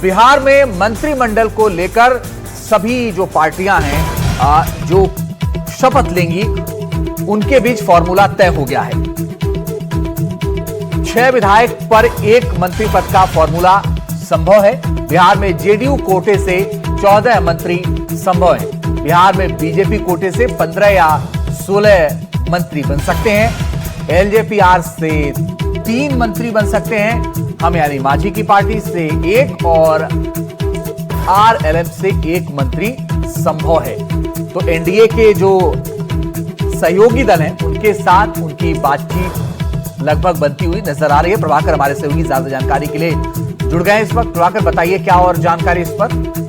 बिहार में मंत्रिमंडल को लेकर सभी जो पार्टियां हैं जो शपथ लेंगी उनके बीच फॉर्मूला तय हो गया है। 6 विधायक पर 1 मंत्री पद का फॉर्मूला संभव है। बिहार में जेडीयू कोटे से 14 मंत्री संभव है। बिहार में बीजेपी कोटे से 15 या 16 मंत्री बन सकते हैं। एलजेपी-आर से 3 मंत्री बन सकते हैं। हम यानी मांझी की पार्टी से 1 और आरएलएम से 1 मंत्री संभव है। तो एनडीए के जो सहयोगी दल हैं उनके साथ उनकी बातचीत लगभग बनती हुई नजर आ रही है। प्रभाकर हमारे सहयोगी ज्यादा जानकारी के लिए जुड़ गए हैं इस वक्त। प्रभाकर बताइए क्या और जानकारी इस पर।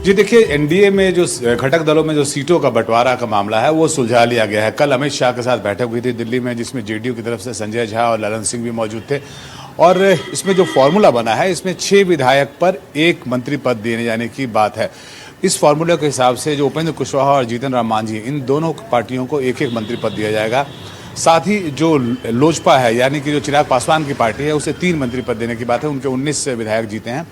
जी देखिए, एनडीए में जो घटक दलों में जो सीटों का बंटवारा का मामला है वो सुलझा लिया गया है। कल अमित शाह के साथ बैठक हुई थी दिल्ली में, जिसमें जेडीयू की तरफ से संजय झा और ललन सिंह भी मौजूद थे। और इसमें जो फॉर्मूला बना है इसमें 6 विधायक पर 1 मंत्री पद दिए जाने की बात है। इस फॉर्मूले के हिसाब से जो उपेंद्र कुशवाहा और जीतन राम मांझी, इन दोनों पार्टियों को 1-1 मंत्री पद दिया जाएगा। साथ ही जो लोजपा है यानी कि जो चिराग पासवान की पार्टी है उसे 3 मंत्री पद देने की बात है। उनके 19 विधायक जीते हैं।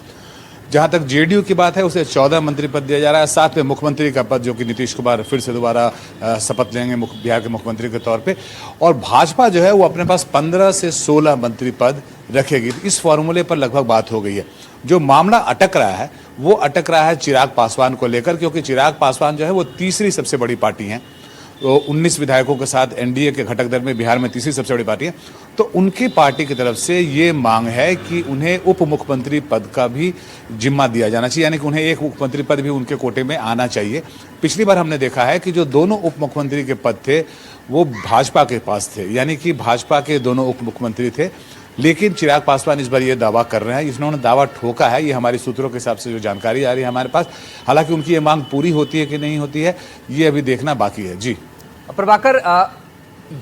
जहां तक जेडीयू की बात है उसे 14 मंत्री पद दिया जा रहा है। साथ में मुख्यमंत्री का पद जो कि नीतीश कुमार फिर से दोबारा शपथ लेंगे बिहार के मुख्यमंत्री के तौर पे। और भाजपा जो है वो अपने पास 15 से 16 मंत्री पद रखेगी। इस फॉर्मूले पर लगभग बात हो गई है। जो मामला अटक रहा है वो अटक रहा है चिराग पासवान को लेकर, क्योंकि चिराग पासवान जो है वो तीसरी सबसे बड़ी पार्टी है। तो 19 विधायकों के साथ एनडीए के घटक दल में बिहार में तीसरी सबसे बड़ी पार्टी है। तो उनकी पार्टी की तरफ से ये मांग है कि उन्हें उप मुख्यमंत्री पद का भी जिम्मा दिया जाना चाहिए, यानी कि उन्हें 1 मुख्यमंत्री पद भी उनके कोटे में आना चाहिए। पिछली बार हमने देखा है कि जो दोनों उप मुख्यमंत्री के पद थे वो भाजपा के पास थे, यानी कि भाजपा के दोनों उप मुख्यमंत्री थे। लेकिन चिराग पासवान इस बार ये दावा कर रहे हैं, इन्होंने दावा ठोका है। ये हमारी सूत्रों के हिसाब से जो जानकारी आ रही है हमारे पास। हालांकि उनकी ये मांग पूरी होती है कि नहीं होती है ये अभी देखना बाकी है। जी प्रभाकर,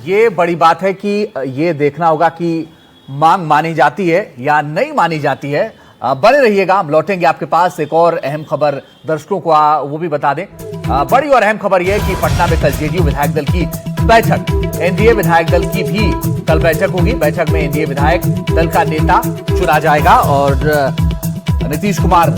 ये बड़ी बात है कि ये देखना होगा कि मांग मानी जाती है या नहीं मानी जाती है। बने रहिएगा, हम लौटेंगे आपके पास। एक और अहम खबर दर्शकों को वो भी बता दें। बड़ी और अहम खबर यह है कि पटना में कल जेडीयू विधायक दल की बैठक, एनडीए विधायक दल की भी कल बैठक होगी। बैठक में एनडीए विधायक दल का नेता चुना जाएगा और नीतीश कुमार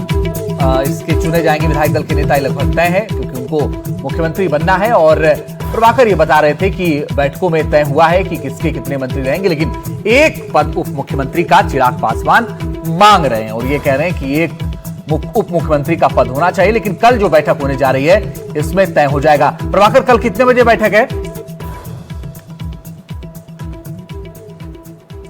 इसके चुने जाएंगे। विधायक दल के नेता लगभग तय है क्योंकि उनको मुख्यमंत्री बनना है। और प्रभाकर ये बता रहे थे कि बैठकों में तय हुआ है कि किसके कितने मंत्री रहेंगे, लेकिन 1 पद उप मुख्यमंत्री का चिराग पासवान मांग रहे हैं और ये कह रहे हैं कि 1 उप मुख्यमंत्री का पद होना चाहिए। लेकिन कल जो बैठक होने जा रही है इसमें तय हो जाएगा। प्रभाकर, कल कितने बजे बैठक है?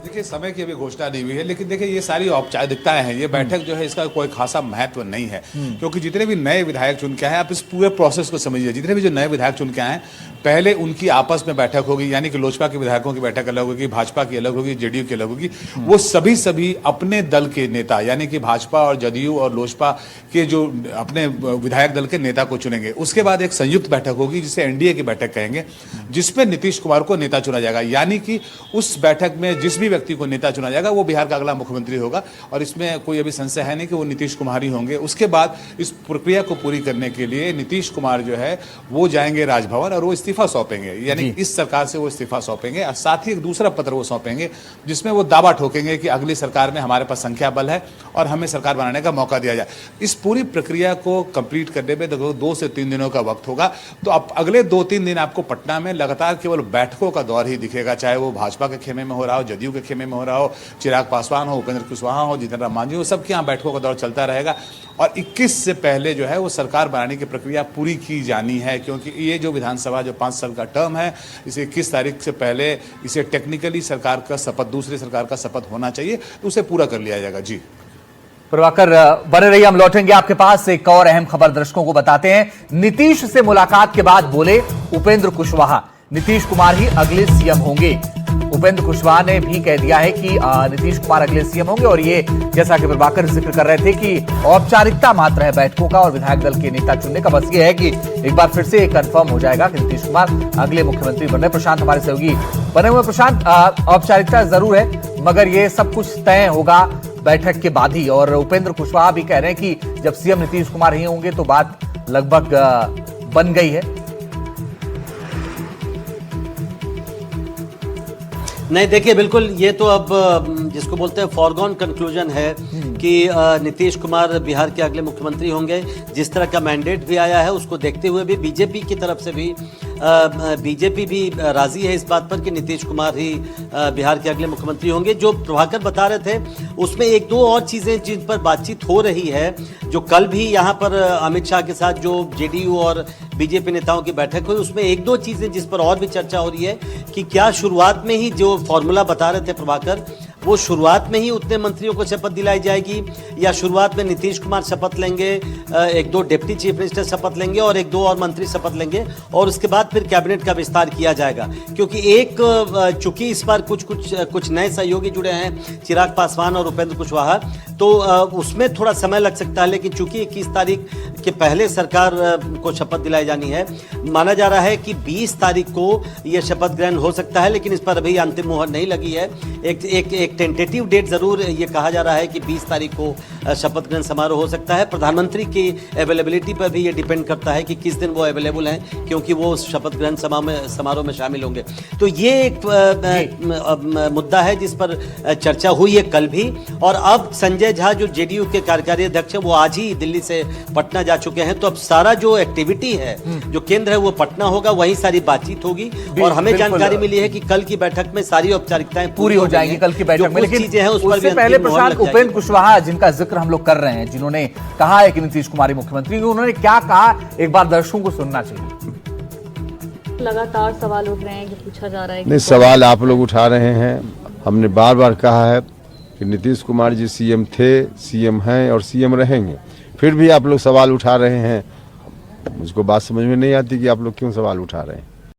देखिए, समय की अभी घोषणा नहीं हुई है, लेकिन देखिए ये सारी औपचारिकताएं हैं। ये बैठक जो है इसका कोई खासा महत्व नहीं है, क्योंकि जितने भी नए विधायक चुन के आए, आप इस पूरे प्रोसेस को समझिए। जितने भी जो नए विधायक चुन के आए पहले उनकी आपस में बैठक होगी, यानी कि लोजपा के विधायकों की बैठक अलग होगी, भाजपा की अलग होगी, जेडीयू की अलग होगी। वो सभी अपने दल के नेता, यानी कि भाजपा और जदयू और लोजपा के जो अपने विधायक दल के नेता को चुनेंगे। उसके बाद एक संयुक्त बैठक होगी जिसे एनडीए की बैठक कहेंगे, जिसमें नीतीश कुमार को नेता चुना जाएगा। यानी कि उस बैठक में जिस भी व्यक्ति को नेता चुना जाएगा वो बिहार का अगला मुख्यमंत्री होगा और इसमें कोई अभी संशय है नहीं कि वो नीतीश कुमार ही होंगे। उसके बाद इस प्रक्रिया को पूरी करने के लिए नीतीश कुमार जो है वो जाएंगे राजभवन और वो इस्तीफा सौंपेंगे, यानी इस सरकार से वो इस्तीफा सौंपेंगे। और साथ ही एक दूसरा पत्र वो सौंपेंगे जिसमें वो दावा ठोकेंगे कि अगली सरकार में हमारे पास संख्या बल है और हमें सरकार बनाने का मौका दिया जाए। इस पूरी प्रक्रिया को कंप्लीट करने में 2 से 3 दिनों का वक्त होगा। तो अब अगले 2-3 दिन आपको पटना में लगातार केवल बैठकों का दौर ही दिखेगा, चाहे वो भाजपा के खेमे में हो रहा हो, जदयू के खेमे में हो रहा हो, चिराग पासवान हो, उपेंद्र कुशवाहा हो, जीतन राम मांझी हो, सबके यहाँ बैठकों का दौर चलता रहेगा। और 21 से पहले जो है वो सरकार बनाने की प्रक्रिया पूरी की जानी है, क्योंकि ये जो विधानसभा जो 5 साल का टर्म है, इसे 21 तारीख से पहले इसे टेक्निकली सरकार का शपथ, दूसरी सरकार का शपथ होना चाहिए, तो उसे पूरा कर लिया जाएगा। जी प्रभाकर, बने रहिए, हम लौटेंगे आपके पास। एक और अहम खबर दर्शकों को बताते हैं। नीतीश से मुलाकात के बाद बोले उपेंद्र कुशवाहा, नीतीश कुमार ही अगले सीएम होंगे। उपेंद्र कुशवाहा ने भी कह दिया है कि नीतीश कुमार अगले सीएम होंगे और ये जैसा कि प्रभाकर जिक्र कर रहे थे कि औपचारिकता मात्र है बैठकों का और विधायक दल के नेता चुनने का। बस ये है कि एक बार फिर से कंफर्म हो जाएगा कि नीतीश कुमार अगले मुख्यमंत्री बन रहे। प्रशांत हमारे सहयोगी बने हुए। प्रशांत, औपचारिकता जरूर है मगर ये सब कुछ तय होगा बैठक के बाद ही। और उपेंद्र कुशवाहा भी कह रहे हैं कि जब सीएम नीतीश कुमार ही होंगे तो बात लगभग बन गई है। नहीं, देखिए बिल्कुल ये तो अब जिसको बोलते हैं फॉरगॉन कंक्लूजन है कि नीतीश कुमार बिहार के अगले मुख्यमंत्री होंगे। जिस तरह का मैंडेट भी आया है उसको देखते हुए भी बीजेपी की तरफ से भी बीजेपी भी राजी है इस बात पर कि नीतीश कुमार ही बिहार के अगले मुख्यमंत्री होंगे। जो प्रभाकर बता रहे थे उसमें एक दो और चीज़ें जिन पर बातचीत हो रही है, जो कल भी यहाँ पर अमित शाह के साथ जो जेडीयू और बीजेपी नेताओं की बैठक हुई उसमें एक दो चीज़ें जिस पर और भी चर्चा हो रही है कि क्या शुरुआत में ही जो फॉर्मूला बता रहे थे प्रभाकर, वो शुरुआत में ही उतने मंत्रियों को शपथ दिलाई जाएगी या शुरुआत में नीतीश कुमार शपथ लेंगे, एक दो डिप्टी चीफ मिनिस्टर शपथ लेंगे और एक दो और मंत्री शपथ लेंगे और उसके बाद फिर कैबिनेट का विस्तार किया जाएगा। क्योंकि एक चूंकि इस बार कुछ नए सहयोगी जुड़े हैं, चिराग पासवान और उपेंद्र कुशवाहा, तो उसमें थोड़ा समय लग सकता है। लेकिन चूंकि 21 तारीख के पहले सरकार को शपथ दिलाई जानी है, माना जा रहा है कि 20 तारीख को यह शपथ ग्रहण हो सकता है, लेकिन इस पर अभी अंतिम मुहर नहीं लगी है। एक टेंटेटिव डेट जरूर ये कहा जा रहा है कि 20 तारीख को शपथ ग्रहण समारोह हो सकता है। प्रधानमंत्री की अवेलेबिलिटी पर भी ये डिपेंड करता है कि किस दिन वो अवेलेबल हैं, क्योंकि वो शपथ ग्रहण समारोह में शामिल होंगे। तो ये एक मुद्दा है जिस पर चर्चा हुई है कल भी। और अब संजय झा जो जेडीयू के कार्यकारी अध्यक्ष है वो आज ही दिल्ली से पटना जा चुके हैं। तो अब सारा जो एक्टिविटी है, जो केंद्र है वो पटना होगा, वहीं सारी बातचीत होगी। और हमें जानकारी मिली है कि कल की बैठक में सारी औपचारिकताएं पूरी हो जाएंगी कल की बैठक में। लेकिन चीजें हैं उस पर उससे पहले प्रशांत, उपेंद्र कुशवाहा जिनका जिक्र हम लोग कर रहे हैं, जिन्होंने कहा है कि नीतीश कुमार मुख्यमंत्री, उन्होंने क्या कहा एक बार दर्शकों को सुनना चाहिए। लगातार सवाल उठ रहे हैं कि पूछा जा रहा है नहीं, सवाल आप लोग उठा रहे हैं। हमने बार बार कहा है कि नीतीश कुमार जी सीएम थे, सीएम हैं और सीएम रहेंगे। फिर भी आप लोग सवाल उठा रहे हैं। मुझको बात समझ में नहीं आती कि आप लोग क्यों सवाल उठा रहे हैं।